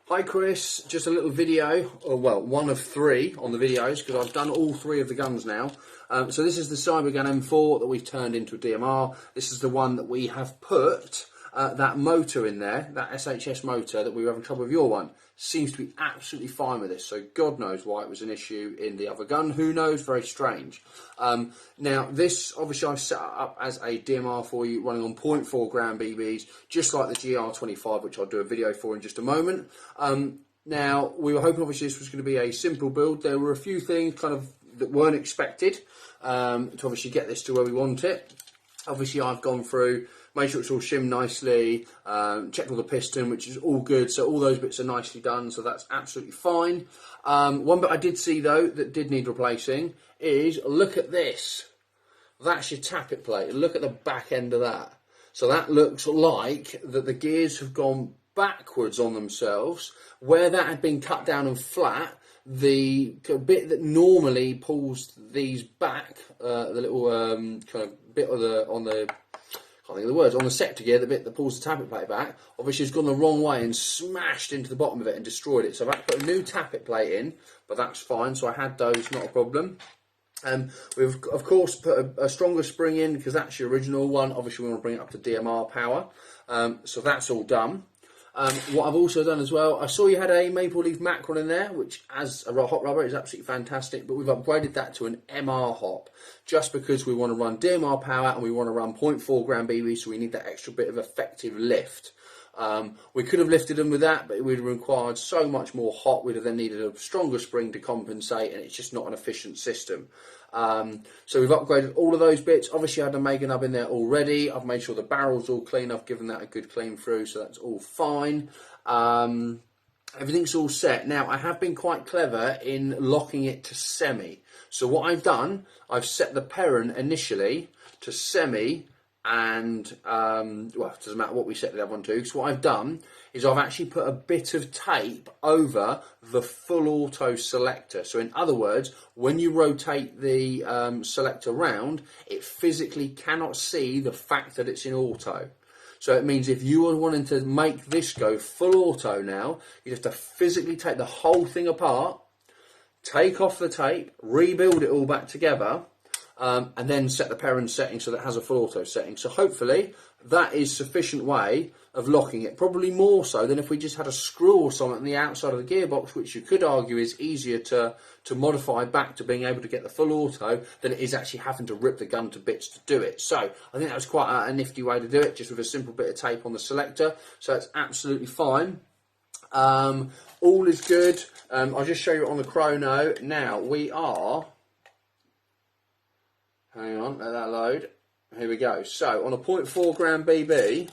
Hi Chris, just a little video, or well, one of three on the videos because I've done all three of the guns now. So this is the cybergun M4 that we've turned into a DMR. This is the one that we have put that motor in there, that SHS motor that we were having trouble with your one. Seems to be absolutely fine with this, so God knows why it was an issue in the other gun. Who knows? Very strange. Now this, obviously I've set it up as a DMR for you, running on 0.4 gram BBs, just like the GR25, which I'll do a video for in just a moment. Now, we were hoping obviously this was going to be a simple build. There were a few things kind of that weren't expected to obviously get this to where we want it. Obviously I've gone through, made sure it's all shimmed nicely, checked all the piston, which is all good, so all those bits are nicely done, so that's absolutely fine. One bit I did see though that did need replacing is, look at this. That's your tappet plate. Look at the back end of that. So that looks like that the gears have gone backwards on themselves. Where that had been cut down and flat, the bit that normally pulls these back, the little kind of bit of on the, I can't think of the words, on the sector gear, the bit that pulls the tappet plate back, obviously has gone the wrong way and smashed into the bottom of it and destroyed it. So I've had to put a new tappet plate in, but that's fine. So I had those, not a problem. We've of course put a stronger spring in because that's your original one. Obviously we want to bring it up to DMR power, so that's all done. What I've also done as well, I saw you had a maple leaf macron in there, which as a hot rubber is absolutely fantastic, but we've upgraded that to an MR hop just because we want to run DMR power and we want to run 0.4 gram BB, so we need that extra bit of effective lift. We could have lifted them with that, but it would have required so much more hot. We'd have then needed a stronger spring to compensate, and it's just not an efficient system. So we've upgraded all of those bits. Obviously I had a mega nub in there already. I've made sure the barrel's all clean. I've given that a good clean through, so that's all fine. Everything's all set. Now I have been quite clever in locking it to semi. So what I've done, I've set the Perrin initially to semi, and well, it doesn't matter what we set the other one to, because what I've done is I've actually put a bit of tape over the full auto selector. So in other words, when you rotate the selector round, it physically cannot see the fact that it's in auto. So it means if you were wanting to make this go full auto now, you'd have to physically take the whole thing apart, take off the tape, rebuild it all back together, and then set the Perrin setting so that it has a full auto setting. So hopefully that is sufficient way of locking it. Probably more so than if we just had a screw or something on the outside of the gearbox, which you could argue is easier to modify back to being able to get the full auto than it is actually having to rip the gun to bits to do it. So I think that was quite a nifty way to do it, just with a simple bit of tape on the selector. So it's absolutely fine. All is good. I'll just show you it on the chrono. Now we are... Hang on, let that load. Here we go. So on a 0.4 gram BB,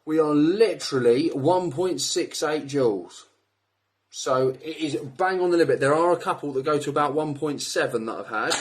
we are literally 1.68 joules. So it is bang on the limit. There are a couple that go to about 1.7 that I've had.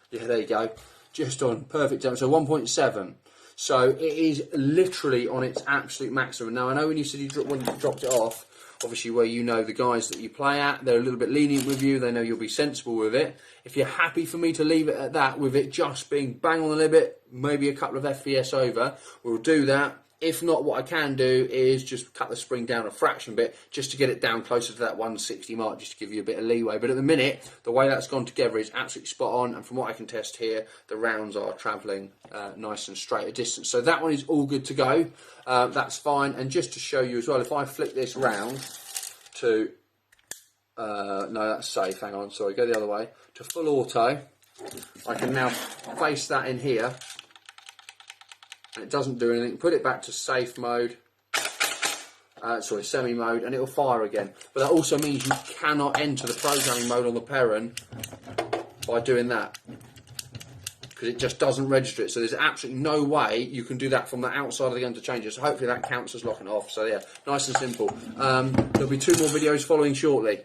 Yeah, there you go. Just on perfect time. So 1.7. So it is literally on its absolute maximum. Now I know when you said when you dropped it off, obviously where you know the guys that you play at, they're a little bit lenient with you, they know you'll be sensible with it. If you're happy for me to leave it at that, with it just being bang on the limit, maybe a couple of FPS over, we'll do that. If not, what I can do is just cut the spring down a fraction bit, just to get it down closer to that 160 mark, just to give you a bit of leeway. But at the minute, the way that's gone together is absolutely spot on, and from what I can test here, the rounds are travelling nice and straight a distance. So that one is all good to go. That's fine. And just to show you as well, if I flick this round to, no, that's safe, hang on, sorry, go the other way, to full auto, I can now face that in here. It doesn't do anything. Put it back to safe mode, sorry, semi mode, and it'll fire again. But that also means you cannot enter the programming mode on the Perrin by doing that, because it just doesn't register it. So there's absolutely no way you can do that from the outside of the gun to change it. So hopefully that counts as locking it off. So yeah, nice and simple. There'll be 2 more videos following shortly.